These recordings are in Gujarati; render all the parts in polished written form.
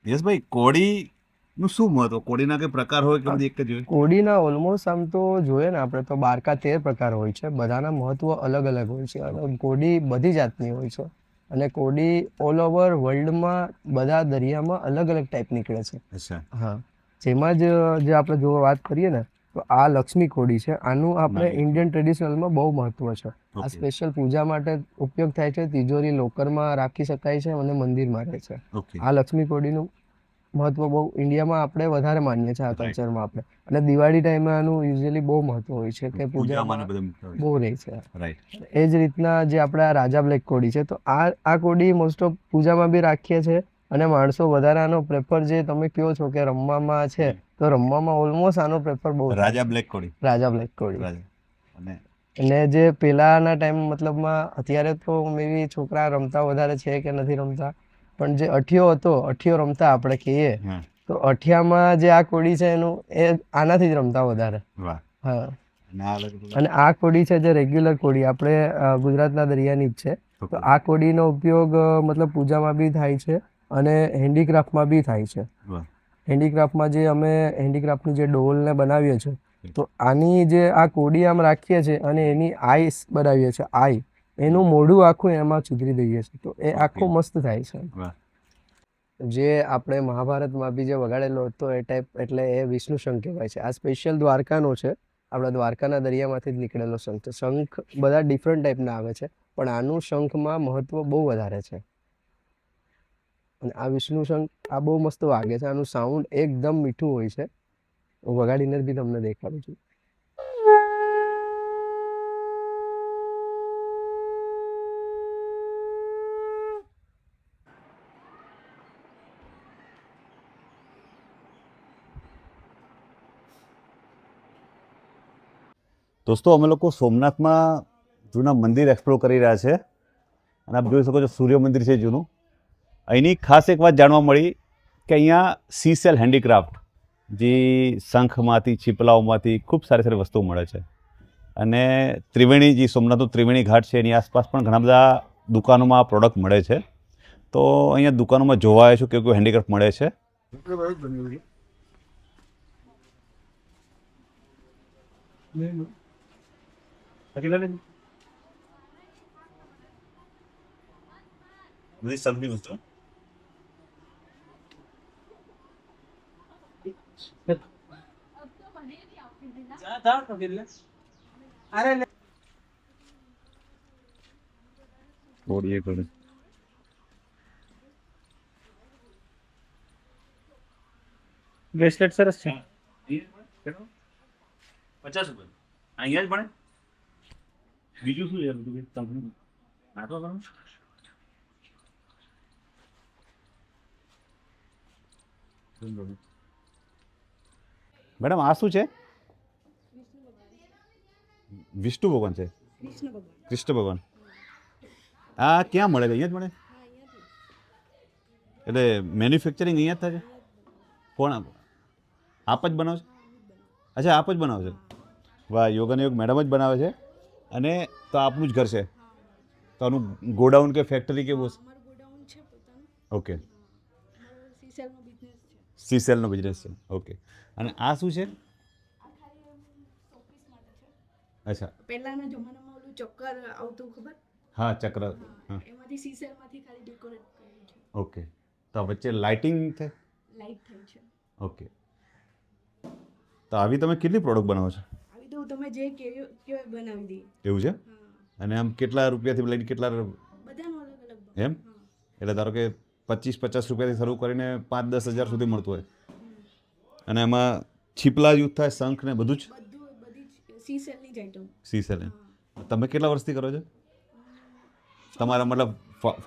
યશભાઈ, કોડીનું શું મહત્વ? કોડીના કઈ પ્રકાર હોય કે બધી એક જ હોય? કોડીના ઓલમોસ્ટ આમ તો જોઈએ ને આપણે તો 12 પ્રકાર હોય છે. બધાના મહત્વ અલગ અલગ હોય છે અને કોડી બધી જાતની હોય છે અને કોડી ઓલ ઓવર વર્લ્ડમાં બધા દરિયામાં અલગ અલગ ટાઈપ નીકળે છે. અચ્છા. હા, જેમાં જ જે આપણે જો વાત કરીએ ને તો આ લક્ષ્મી કોડી છે. આનું આપણે નાની. ઇન્ડિયન ટ્રેડિશનલમાં બહુ મહત્વ છે. આ ઓકે. સ્પેશિયલ પૂજા માટે ઉપયોગ થાય છે. તિજોરી લોકરમાં રાખી શકાય છે અને મંદિરમાં રહે છે. ઓકે. આ લક્ષ્મી કોડીનું મહત્વ બહુ ઇન્ડિયામાં આપણે વધારે માનીએ છીએ આ Right. કલ્ચરમાં આપણે. અને દિવાળી ટાઈમે આનું યુઝ્યુઅલી બહુ મહત્વ હોય છે કે પૂજામાં ને પૂજામાં બધે મૂકતા હોય બહુ રહે છે. છે. રાઈટ. એ જ રીતના જે આપણા રાજા બ્લેક કોડી છે, તો આ કોડી મોસ્ટ ઓફ પૂજામાં બી રાખીએ છીએ અને માણસો વધારે આનો પ્રેફર, જે તમે કહો છો કે રમવામાં છે, તો રમવામાં ઓલમોસ્ટ આનો પ્રેફર બહુ થાય રાજા છે. બ્લેક કોડી. રાજા બ્લેક કોડી. રાજા. અને અને જે પેલાના ટાઈમ મતલબમાં અત્યારે તો મે બી છોકરા રમતા વધારે છે કે નથી રમતા, પણ જે અઠિયો હતો, અઠિયો રમતા આપણે કહીએ, હા. તો અઠિયામાં જે આ કોડી છે એનું એ આનાથી જ રમતા વધારે. વાહ. હા. અને આ અલગ અને આ કોડી છે જે રેગ્યુલર કોડી આપણે ગુજરાતના દરિયાની જ છે. તો આ કોડીનો ઉપયોગ મતલબ પૂજામાં બી થાય છે અને હેન્ડીક્રાફ્ટમાં બી થાય છે. વાહ. હેન્ડીક્રાફ્ટમાં જે અમે હેન્ડીક્રાફ્ટની જે ડોલને બનાવીએ છીએ, તો આની જે આ કોડી આમ રાખીએ છીએ અને એની આઈસ બનાવીએ છીએ, આઈ એનું મોઢું આખું એમાં છિદ્રી દઈએ છીએ, તો એ આખું મસ્ત થાય છે. વાહ. જે આપણે મહાભારતમાં બી જે વગાડેલો હતો એ ટાઈપ, એટલે એ વિષ્ણુ શંખ કહેવાય છે. આ સ્પેશિયલ દ્વારકાનો છે. આપણા દ્વારકાના દરિયામાંથી જ નીકળેલો શંખ છે. શંખ બધા ડિફરન્ટ ટાઈપના આવે છે, પણ આનું શંખમાં મહત્વ બહુ વધારે છે. અને આ વિષ્ણુ શંખ આ બહુ મસ્ત વાગે છે. આનું સાઉન્ડ એકદમ મીઠું હોય છે. હું વગાડીને જ બી તમને દેખાડું છું. દોસ્તો, અમે લોકો સોમનાથમાં જૂના મંદિર એક્સપ્લોર કરી રહ્યા છે અને આપ જોઈ શકો છો સૂર્ય મંદિર છે જૂનું. અહીંની ખાસ એક વાત જાણવા મળી કે અહીંયા સીસેલ હેન્ડીક્રાફ્ટ, જે શંખમાંથી, ચીપલાઓમાંથી ખૂબ સારી સારી વસ્તુઓ મળે છે. અને ત્રિવેણી, જે સોમનાથનું ત્રિવેણી ઘાટ છે એની આસપાસ પણ ઘણા બધા દુકાનોમાં આ પ્રોડક્ટ મળે છે. તો અહીંયા દુકાનોમાં જોવા આવ્યો છું કે કોઈ હેન્ડીક્રાફ્ટ મળે છે. બધી શંખની વસ્તુ. બ્રેસલેટ સરસ છે. 50 રૂપિયા અહીંયા જ મળે. બીજું શું યાર બધું તમને નાખો કરો. મેડમ, આ શું છે? વિષ્ણુ ભગવાન છે. કૃષ્ણ ભગવાન. આ ક્યાં મળે? અહીંયા જ મળે? એટલે મેન્યુફેક્ચરિંગ અહીંયા જ થાય છે? કોણ આપ જ બનાવો છો? અચ્છા, આપ જ બનાવો છો. વાહ, યોગન યોગ મેડમ જ બનાવે છે. અને તો આપનું જ ઘર છે? તો આનું ગોડાઉન કે ફેક્ટરી કેવું છે? ઓકે. સીસેલનો બિઝનેસ છે. ઓકે. અને આ શું છે? અચ્છા. પહેલાના જમાનામાં ઓલું ચક્કર આવતું ખબર? હા, ચક્ર. હા, એમાંથી સીસેલમાંથી ખાલી ડેકોરેટ કર્યું છે. ઓકે. તો આ વચ્ચે લાઇટિંગ છે? લાઈટ થઈ છે. ઓકે. તો આવી તમે કેટલી પ્રોડક્ટ બનાવો છો? આવી તો તમે જે કેવાય બનાવી દઈએ. એવું છે? અને આમ કેટલા રૂપિયાથી લઈને કેટલા? બધાનો અલગ અલગ ભાવ. એમ? એટલે ધારો કે 25-50 રૂપિયાથી શરૂ કરીને 5-10 હજાર સુધી મળતું હોય. અને એમાં છીપલા યુઝ થાય, શંખ ને બધું જ? બધી જ સીસેલની જ આઈટમ. સીસેલ. તમે કેટલા વર્ષથી કરો છો? તમારા મતલબ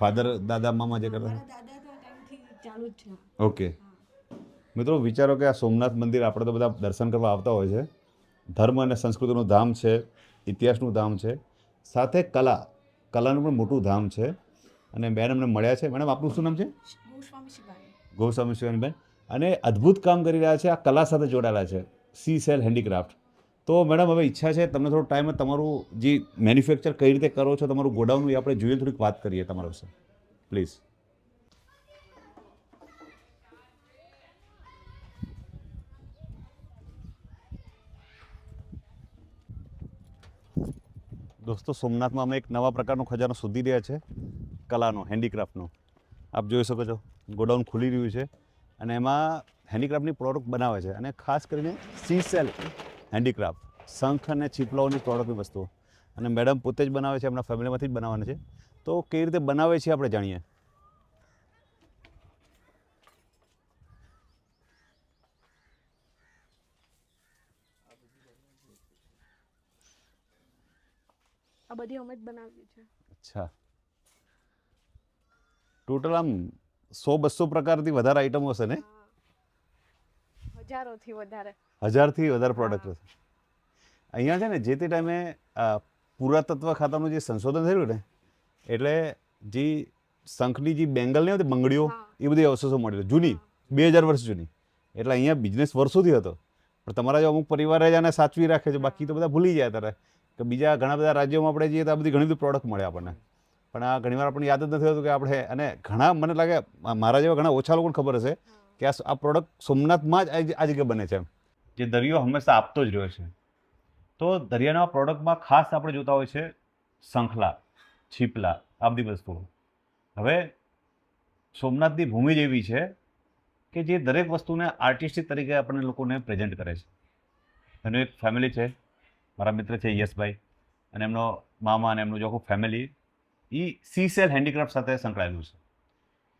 ફાધર, દાદા, મામા જે કરતા? મારા દાદાના ટાઈમથી ચાલુ જ છે. ઓકે. મિત્રો, વિચારો કે આ સોમનાથ મંદિર આપણે તો બધા દર્શન કરવા આવતા હોય છે. ધર્મ અને સંસ્કૃતિનું ધામ છે, ઇતિહાસનું ધામ છે, સાથે કલાનું પણ મોટું ધામ છે. અને બેન અમને મળ્યા છે. મેડમ, આપનું શું નામ છે? ગોસ્વામી શિવાય. ગૌસ્વામી શિવાનીબેન. અને અદ્ભુત કામ કરી રહ્યા છે, આ કલા સાથે જોડાયેલા છે, સીસેલ હેન્ડીક્રાફ્ટ. તો મેડમ, હવે ઈચ્છા છે તમને થોડો ટાઈમ, તમારું જે મેન્યુફેક્ચર કઈ રીતે કરો છો, તમારું ગોડાઉન, એ આપણે જોઈએ, થોડીક વાત કરીએ તમારા વિશે પ્લીઝ. દોસ્તો સોમનાથમાં અમે એક નવા પ્રકારનો ખજાનો શોધી રહ્યા છે, કલાનો, હેન્ડીક્રાફ્ટનો. આપ જોઈ શકો છો ગોડાઉન ખુલી રહ્યું છે અને એમાં હેન્ડીક્રાફ્ટની પ્રોડક્ટ બનાવે છે અને ખાસ કરીને સીસેલ હેન્ડીક્રાફ્ટ, શંખ અને ચીપલાઓની પ્રોડક્ટની વસ્તુઓ. અને મેડમ પોતે જ બનાવે છે, એમના ફેમિલીમાંથી જ બનાવવાના છે. તો કઈ રીતે બનાવે છે આપણે જાણીએ. આ બધી અમે જ બનાવ્યું છે. અચ્છા, ટોટલ આમ 100-200 પ્રકારથી વધારે આઈટમો હશે ને? હજારોથી વધારે. 1000થી વધારે પ્રોડક્ટ હશે. અહીંયા છે ને જે તે ટાઈમે પુરાતત્વ ખાતાનું જે સંશોધન થયું ને, એટલે જે શંખની જે બેંગલ નહીં હોતી, બંગડીઓ, એ બધી અવશેષો મળેલી જૂની, 2000 વર્ષ જૂની. એટલે અહીંયા બિઝનેસ વર્ષોથી હતો, પણ તમારા જો અમુક પરિવારે જ આને સાચવી રાખે છે, બાકી તો બધા ભૂલી જાય ત્યારે કે બીજા ઘણા બધા રાજ્યોમાં આપણે જઈએ તો આ બધી ઘણી બધી પ્રોડક્ટ મળે આપણને. પણ આ ઘણીવાર આપણને યાદ જ નથી હોતું કે આપણે, અને ઘણા મને લાગે મારા જેવા ઘણા ઓછા લોકોને ખબર હશે કે આ પ્રોડક્ટ સોમનાથમાં જ આ જગ્યાએ બને છે. જે દરિયો હંમેશા આપતો જ રહ્યો છે. તો દરિયાના પ્રોડક્ટમાં ખાસ આપણે જોતા હોય છે શંખલા, છીપલા, આ બધી વસ્તુઓ. હવે સોમનાથની ભૂમિ જ એવી છે કે જે દરેક વસ્તુને આર્ટિસ્ટિક તરીકે આપણને લોકોને પ્રેઝન્ટ કરે છે. એનું એક ફેમિલી છે, મારા મિત્ર છે યશભાઈ, અને એમનો મામા અને એમનું જો આખું ફેમિલી એ સીસેલ હેન્ડીક્રાફ્ટ સાથે સંકળાયેલું છે.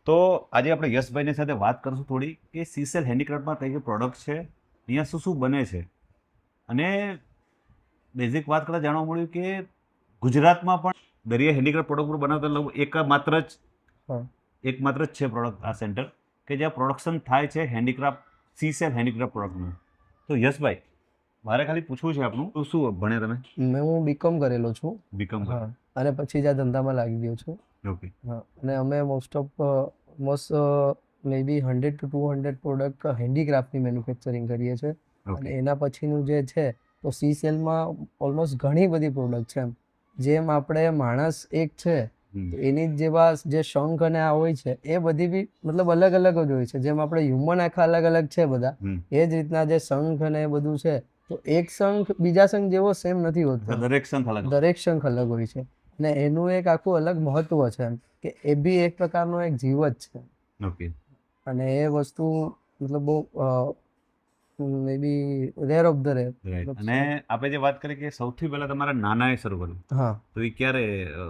તો આજે આપણે યશભાઈની સાથે વાત કરીશું થોડી કે સીસેલ હેન્ડીક્રાફ્ટમાં કઈ કઈ પ્રોડક્ટ છે, અહીંયા શું શું બને છે. અને બેઝિક વાત કરતાં જાણવા મળ્યું કે ગુજરાતમાં પણ દરિયા હેન્ડીક્રાફ્ટ પ્રોડક્ટ બનાવતા લગભગ એકમાત્ર જ છે પ્રોડક્ટ આ સેન્ટર કે જ્યાં પ્રોડક્શન થાય છે હેન્ડીક્રાફ્ટ, સીસેલ હેન્ડીક્રાફ્ટ પ્રોડક્ટનું. તો યશભાઈ, મારે ખાલી પૂછવું છે આપનું, તો શું ભણે તમે? હું બીકોમ કરેલો છું. બીકોમ. હા, અને પછી જ આ ધંધામાં લાગી ગયો છું. ઓકે. હા, અને અમે most may be 100 to 200 product હેન્ડીક્રાફ્ટની મેન્યુફેક્ચરિંગ કરીએ છીએ. અને એના પછીનું જે છે તો સીસેલમાં ઓલમોસ્ટ ઘણી બધી પ્રોડક્ટ છે. જેમ આપણે માણસ એક છે, એની જ જેવા જે શંખ અને આ હોય છે એ બધી બી મતલબ અલગ અલગ જ હોય છે. જેમ આપણે હ્યુમન આખા અલગ અલગ છે બધા, એ જ રીતના જે શંખ અને એ બધું છે, તો એક શંખ બીજા શંખ જેવો સેમ નથી હોતો. દરેક શંખ અલગ, દરેક શંખ અલગ હોય છે. અને એનું એક આખું અલગ મહત્વ છે કે એ બી એક પ્રકારનો એક જીવ જ છે. ઓકે. અને એ વસ્તુ મતલબ બહુ મે બી રેર ઓફ ધ રેર. અને આપણે જે વાત કરીએ કે સૌથી પહેલા તમારા નાનાએ શરૂ કર્યું. હા, તો એ ક્યારે?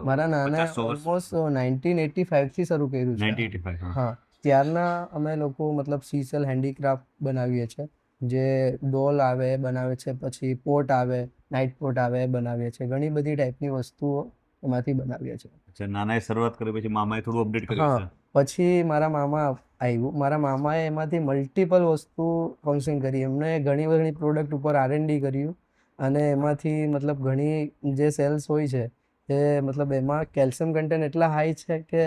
મારા નાના ઓલમોસ્ટ 1985 થી શરૂ કર્યું છે. 1985. હા, ત્યારના અમે લોકો મતલબ સીસેલ હેન્ડીક્રાફ્ટ બનાવીએ છીએ. જે ડોલ આવે એ બનાવે છે, પછી પોટ આવે, નાઇટ પોટ આવે એ બનાવીએ છીએ. ઘણી બધી ટાઈપની વસ્તુઓ એમાંથી બનાવીએ છીએ. અચ્છા, નાનાએ શરૂઆત કરી, પછી મામાએ થોડું અપડેટ કર્યું. હા, પછી મારા મામા આવ્યું. મારા મામાએ એમાંથી મલ્ટિપલ વસ્તુ ફંક્શન કરી. એમને ઘણી ઘણી પ્રોડક્ટ ઉપર R&D કર્યું, અને એમાંથી મતલબ ઘણી જે સેલ્સ હોય છે એ મતલબ એમાં કેલ્શિયમ કન્ટેન્ટ એટલા હાઈ છે કે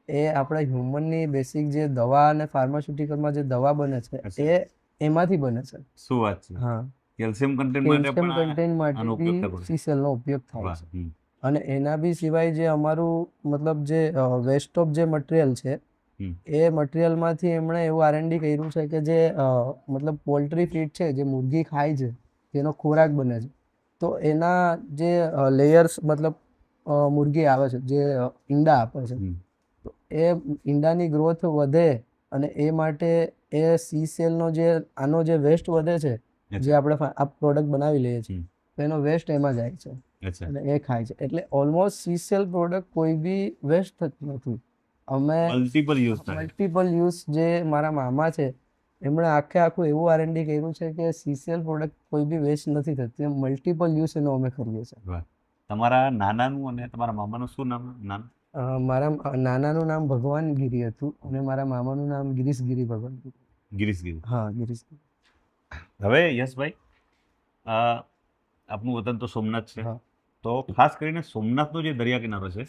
એ આપણા હ્યુમનની બેસિક જે દવા અને ફાર્માસ્યુટિકલમાં જે દવા બને છે એ એમાંથી બને છે. શું વાત છે? હા, કેલ્શિયમ કન્ટેન્ટ માટે બી સીસેલનો ઉપયોગ થાય છે. અને એના બી સિવાય જે અમારું મતલબ જે વેસ્ટ ઓફ જે મટીરિયલ છે, એ મટીરિયલમાંથી એમણે એવું R&D કર્યું છે કે જે મતલબ પોલ્ટ્રી ફીડ છે, જે મુરગી ખાય છે, જેનો ખોરાક બને છે, તો એના જે લેયર્સ મતલબ મુરગી આવે છે, જે ઈંડા આપે છે, તો એ ઈંડાની ગ્રોથ વધે, અને એ માટે એ સીસેલનો જે આનો જે વેસ્ટ વધે છે, જે આપણે આ પ્રોડક્ટ બનાવી લઈએ છીએ, એનો વેસ્ટ એમાં જાય છે અને એ ખાય છે. એટલે ઓલમોસ્ટ સીસેલ પ્રોડક્ટ કોઈ બી વેસ્ટ થતી નથી. અમે મલ્ટિપલ યુઝ જે મારા મામા છે એમણે આખું એવું R&D કર્યું છે કે સીસેલ પ્રોડક્ટ કોઈ બી વેસ્ટ નથી થતી. મલ્ટિપલ યુઝ એનો અમે કરીએ છીએ. તમારા નાનાનું અને તમારા મામાનું શું નામ? મારા નાનાનું નામ ભગવાન ગિરી હતું, અને મારા મામાનું નામ ગિરીશગીરી ભગવાન. ગિરીશગીરી. હા, ગિરીશગીરી. હવે યશભાઈ, આપનું વતન તો સોમનાથ છે, તો ખાસ કરીને સોમનાથનો જે દરિયા કિનારો છે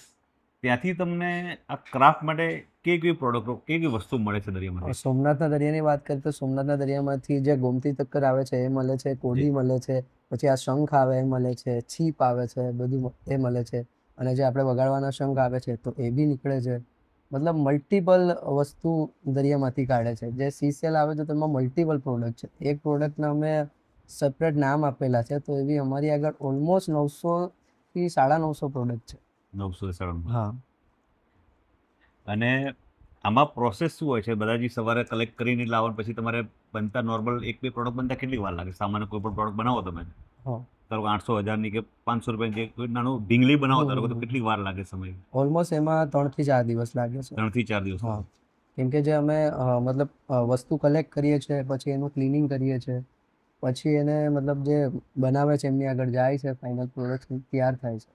ત્યાંથી તમને આ ક્રાફ્ટ માટે કેવી પ્રોડક્ટો, કેવી વસ્તુ મળે છે દરિયામાંથી? સોમનાથના દરિયાની વાત કરીએ તો સોમનાથના દરિયામાંથી જે ગોમતી તક્કર આવે છે એ મળે છે, કોડી મળે છે, પછી આ શંખ આવે એ મળે છે, છીપ આવે છે, બધું એ મળે છે. અને જે આપણે વગાડવાના શંખ આવે છે તો એ બી નીકળે છે. મતલબ મલ્ટિપલ વસ્તુ દરિયામાંથી કાઢે છે. જે સીસેલ આવે છે તેમાં મલ્ટિપલ પ્રોડક્ટ છે. એક પ્રોડક્ટના અમે સેપરેટ નામ આપેલા છે, તો એવી અમારી આગળ ઓલમોસ્ટ 900 થી 950 પ્રોડક્ટ છે. 997. હા. અને આમાં પ્રોસેસ શું હોય છે? બધા જે સવારે કલેક્ટ કરીને લાવો ને પછી તમારે બનતા નોર્મલ 1-2 પ્રોડક્ટ બનતા કેટલી વાર લાગે? સામાન્ય કોઈ પણ પ્રોડક્ટ બનાવો તમે, હા. ધારો કે 800, 1000ની કે 500 રૂપિયાની જે કોઈ નાનું ઢીંગલી બનાવો ધારો કે, તો કેટલી વાર લાગે સમય? ઓલમોસ્ટ એમાં 3 થી 4 દિવસ લાગે છે. 3 થી 4 દિવસ. હા. કેમ કે જે અમે મતલબ વસ્તુ કલેક્ટ કરીએ છીએ, પછી એનું ક્લિનિંગ કરીએ છીએ, પછી એને મતલબ જે બનાવે છે એમની આગળ જાય છે, ફાઇનલ પ્રોડક્ટ તૈયાર થાય છે.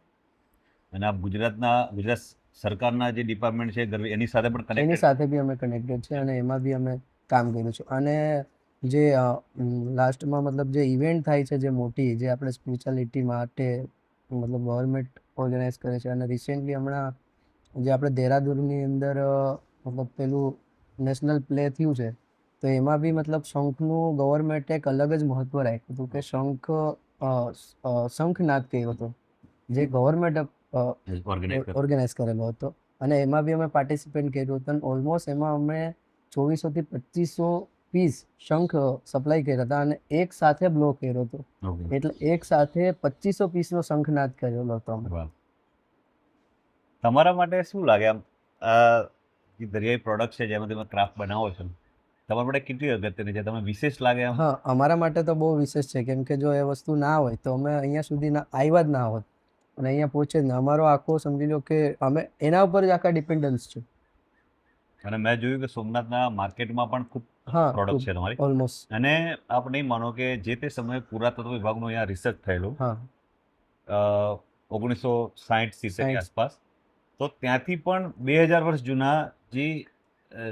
અને આ ગુજરાત સરકારના જે ડિપાર્ટમેન્ટ છે એની સાથે પણ એની કનેક્ટેડ? સાથે બી અમે કનેક્ટેડ છે અને એમાં બી અમે કામ કર્યું છે. અને જે લાસ્ટમાં મતલબ જે ઇવેન્ટ થાય છે જે મોટી, જે આપણે સ્પિરિચ્યુઆલિટી માટે મતલબ ગવર્મેન્ટ ઓર્ગેનાઇઝ કરે છે. અને રિસેન્ટલી હમણાં જે આપણે દહેરાદૂનની અંદર મતલબ પેલું નેશનલ પ્લે થયું છે, તો એમાં બી મતલબ શંખનું ગવર્મેન્ટે એક અલગ જ મહત્વ રાખ્યું હતું કે શંખનાદ કર્યો હતો, જે ગવર્મેન્ટ ઓર્ગેનાઇઝ કરેલો હતો. અને એમાં બી અમે પાર્ટિસિપેટ કર્યું હતું. અને ઓલમોસ્ટ એમાં અમે 2400 થી 2500 પીસ શંખ સપ્લાય કર્યા હતા અને એક સાથે બ્લો કર્યો હતો. એટલે એક સાથે 2500 પીસનો શંખનાદ કરેલો હતો અમે. વાહ. તમારા માટે શું લાગે આમ આ જે દરિયાઈ પ્રોડક્ટ છે જેમાં તમે ક્રાફ્ટ બનાવો છો, તમારા માટે કેટલી અગત્યની છે? તમે વિશેષ લાગે આમ? હા, અમારા માટે તો બહુ વિશેષ છે. કેમ કે જો એ વસ્તુ ના હોય તો અમે અહીંયા સુધી આવ્યા જ ના હોત અને અહીંયા પહોંચે જ ના. અમારો આખો સમજી લો કે અમે એના ઉપર જ આખા ડિપેન્ડન્સ છે. અને મેં જોયું કે સોમનાથના માર્કેટમાં પણ ખૂબ હા, પ્રોડક્ટ છે તમારી. ઓલમોસ્ટ. અને આપ નહીં માનો કે જે તે સમયે પુરાતત્વ વિભાગનું અહીંયા રિસર્ચ થયેલું હા. 1960-70 ની આસપાસ, તો ત્યાંથી પણ 2000 વર્ષ જૂના જે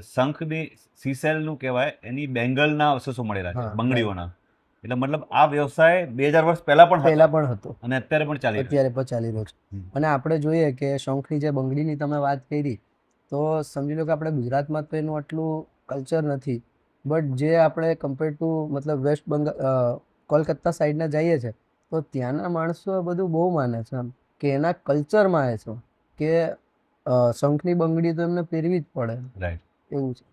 શંખની સીસેલનું કહેવાય એની બેંગલના અવશેષો મળેલા છે, હા, બંગડીઓના. એટલે મતલબ આ વ્યવસાય 2000 વર્ષ પહેલા પણ હતો અને અત્યારે પણ ચાલી રહ્યો અત્યારે પણ ચાલી રહ્યો છે. અને આપણે જોઈએ કે શંખની જે બંગડીની તમે વાત કરી, તો સમજી લો કે આપણે ગુજરાતમાં તો એનું આટલું કલ્ચર નથી. બટ જે આપણે કમ્પેર ટુ મતલબ વેસ્ટ બંગાળ, કોલકાતા સાઈડના જઈએ છે, તો ત્યાંના માણસો આ બધું બહુ માને છે આમ, કે એના કલ્ચરમાં એ છે કે શંખની બંગડી તો એમને પહેરવી જ પડે. રાઈટ. એવું છે.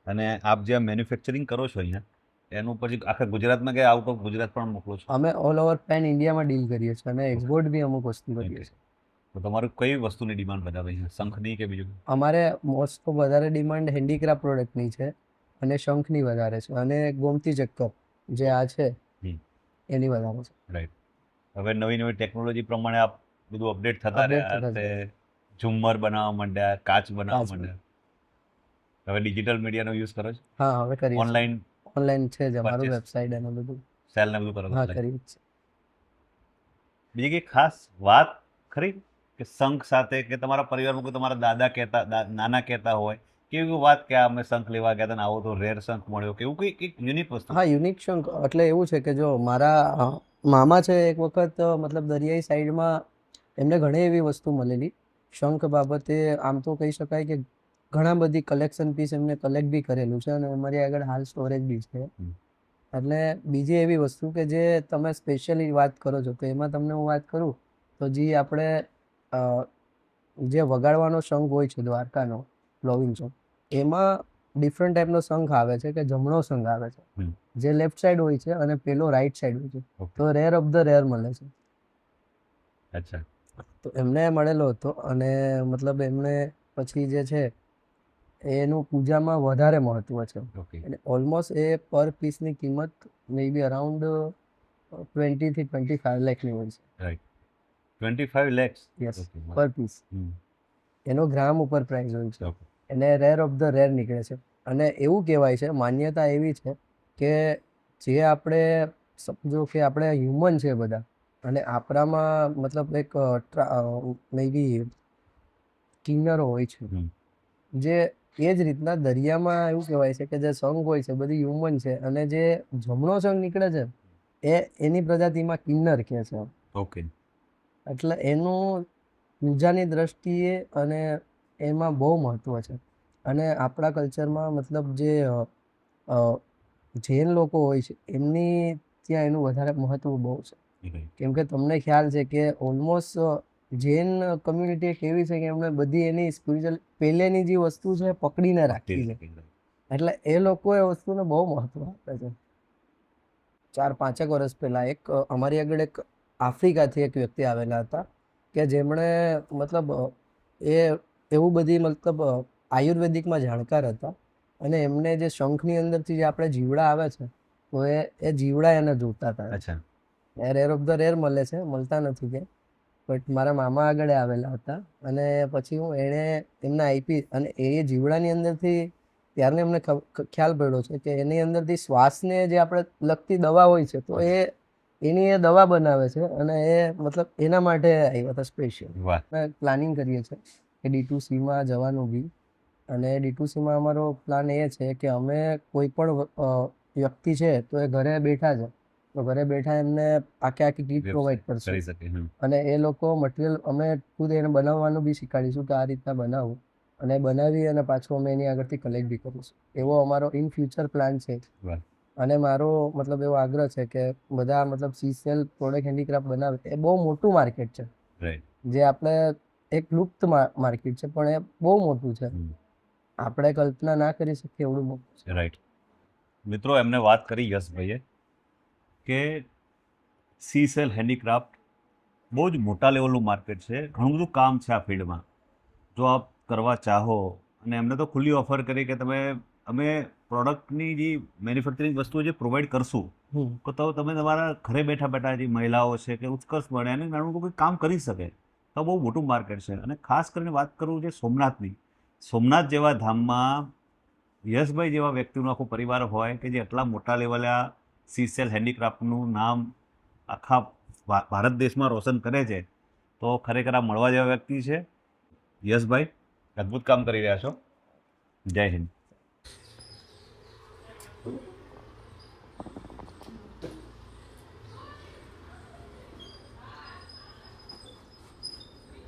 અને આપ જે મેન્યુફેક્ચરિંગ કરો છો અહીંયા, એનું પછી આખા ગુજરાતમાં કે આઉટ ઓફ ગુજરાત પણ મોકલો છો? અમે ઓલ ઓવર પેન ઇન્ડિયામાં ડીલ કરીએ છીએ અને એક્સપોર્ટ બી અમુક વસ્તુ કરીએ છીએ. તો તમારું કઈ વસ્તુની ડિમાન્ડ વધારે છે, શંખની કે બીજું? અમારે મોસ્ટ ઓફ વધારે ડિમાન્ડ હેન્ડીક્રાફ્ટ પ્રોડક્ટની છે અને શંખની વધારે છે. અને ગોમતી ચક્કર જે આ છે એની વધારે છે. રાઈટ. હવે નવી ટેકનોલોજી પ્રમાણે આપ બધું અપડેટ થતા રહ્યા છે. ઝુમ્મર બનાવવા માંડ્યા, કાચ બનાવવા માંડ્યા. હવે ડિજિટલ મીડિયાનો યુઝ કરો છો? હા, હવે કરીએ. ઓનલાઈન છે જ અમારું purchase, વેબસાઇટ અને બધું. સેલ ને બધું કરો છો? હા, કરીએ જ છે. બીજી કઈ ખાસ વાત ખરી કે શંખ સાથે, કે તમારા પરિવારમાં કોઈ તમારા દાદા કહેતા, નાના કહેતા હોય કે એવી વાત કે અમે શંખ લેવા ગયા હતા ને આવો તો રેર શંખ મળ્યો, કે એવું કંઈક યુનિક વસ્તુ? હા, યુનિક શંખ એટલે એવું છે કે જો મારા મામા છે, એક વખત મતલબ દરિયાઈ સાઈડમાં એમને ઘણી એવી વસ્તુ મળેલી શંખ બાબતે. આમ તો કહી શકાય કે ઘણા બધી કલેક્શન પીસ એમને કલેક્ટ બી કરેલું છે અને અમારી આગળ હાલ સ્ટોરેજ બી છે. એટલે બીજી એવી વસ્તુ કે જે તમે સ્પેશિયલી વાત કરો છો, તો એમાં તમને હું વાત કરું તો જે આપણે જે વગાડવાનો શંખ હોય છે દ્વારકાનો બ્લોવિંગ શંખ, એમાં ડિફરન્ટ ટાઈપનો શંખ આવે છે કે જમણો શંખ આવે છે, જે લેફ્ટ સાઈડ હોય છે અને પેલો રાઈટ સાઈડ હોય છે. તો રેર ઓફ ધ રેર મળે છે. અચ્છા. તો એમને મળેલો હતો અને મતલબ એમને પછી જે છે એનું પૂજામાં વધારે મહત્વ છે. અને ઓલમોસ્ટ એ પર પીસની કિંમત મે બી અરાઉન્ડ 20 થી 25 લાખની હોય છે. રાઈટ. 25 lakhs? યસ, પર પીસ. એનો ગ્રામ ઉપર પ્રાઇસ હોય છે. ઓકે. એને રેર ઓફ ધ રેર નીકળે છે. અને એવું કહેવાય છે, માન્યતા એવી છે કે જે આપણે સમજો કે આપણે હ્યુમન છે બધા, અને આપણામાં મતલબ એક મે બી કિન્નરો હોય છે, જે એ જ રીતના દરિયામાં એવું કહેવાય છે કે જે શંખ હોય છે બધી હ્યુમન છે, અને જે જમણો શંખ નીકળે છે એની પ્રજાતિમાં કિન્નર કહે છે. ઓકે. એટલે એનું પૂજાની દ્રષ્ટિએ અને એમાં બહુ મહત્વ છે. અને આપણા કલ્ચરમાં મતલબ જે જૈન લોકો હોય છે એમની ત્યાં એનું વધારે મહત્વ બહુ છે. કેમ કે તમને ખ્યાલ છે કે ઓલમોસ્ટ જૈન કમ્યુનિટી એક એવી છે કે એમને બધી એની સ્પિરિચ્યુઅલ પહેલેની જે વસ્તુ છે પકડીને રાખી છે. એટલે એ લોકો એ વસ્તુને બહુ મહત્વ આપે છે. 4-5 વર્ષ પહેલા એક અમારી આગળ એક આફ્રિકાથી એક વ્યક્તિ આવેલા હતા, કે જેમણે મતલબ એ એવું બધી મતલબ આયુર્વેદિકમાં જાણકાર હતા અને એમને જે શંખની અંદરથી જે આપણે જીવડા આવે છે તો એ જીવડા એને જોતા હતા. અચ્છા. એ રેર ઓફ ધ રેર મળે છે, મળતા નથી કે, બટ મારા મામા આગળ આવેલા હતા અને પછી હું એણે એમને આપી અને એ જીવડાની અંદરથી ત્યારને એમને ખ્યાલ પડ્યો છે કે એની અંદરથી શ્વાસને જે આપણે લગતી દવા હોય છે તો એની એ દવા બનાવે છે અને એ મતલબ એના માટે આવ્યા હતા સ્પેશિયલ. વાહ. અમે પ્લાનિંગ કરીએ છીએ કે D2Cમાં જવાનું બી, અને D2Cમાં અમારો પ્લાન એ છે કે અમે કોઈ પણ વ્યક્તિ છે તો એ ઘરે બેઠા છે તો ઘરે બેઠા એમને આખી કીટ પ્રોવાઈડ કરશું કરી શકે. અને એ લોકો મટીરિયલ અમે ખુદ એને બનાવવાનું બી શીખવાડીશું કે આ રીતના બનાવવું, અને બનાવી અને પાછું અમે એની આગળથી કલેક્ટ બી કરીશું. એવો અમારો ઇન ફ્યુચર પ્લાન છે. વાહ. અને મારો મતલબ એવો આગ્રહ છે કે બધા મતલબ CCL પ્રોડક્ટ હેન્ડીક્રાફ્ટ બનાવે, એ બહુ મોટું માર્કેટ છે. રાઈટ. જે આપણે એક લુપ્ત માર્કેટ છે પણ એ બહુ મોટું છે, આપણે કલ્પના ના કરી શકીએ એવડું મોટું છે. રાઈટ. મિત્રો, એમને વાત કરી યશભાઈએ કે CCL હેન્ડીક્રાફ્ટ બહુ જ મોટા લેવલનું માર્કેટ છે, ઘણું બધું કામ છે આ ફિલ્ડમાં. જો આપ કરવા ચાહો, અને એમને તો ખુલ્લી ઓફર કરી કે અમે પ્રોડક્ટની જે મેન્યુફેક્ચરિંગ વસ્તુઓ જે પ્રોવાઈડ કરશું તો તમે તમારા ઘરે બેઠા બેઠા જે મહિલાઓ છે કે ઉત્કર્ષ મળે અને નાનું કોઈ કામ કરી શકે, તો બહુ મોટું માર્કેટ છે. અને ખાસ કરીને વાત કરું છે સોમનાથની. સોમનાથ જેવા ધામમાં યશભાઈ જેવા વ્યક્તિનો આખો પરિવાર હોય કે જે આટલા મોટા લેવલે આ CCL હેન્ડીક્રાફ્ટનું નામ આખા ભારત દેશમાં રોશન કરે છે, તો ખરેખર આ મળવા જેવા વ્યક્તિ છે. યશભાઈ, અદ્ભુત કામ કરી રહ્યા છો. જય હિન્દ.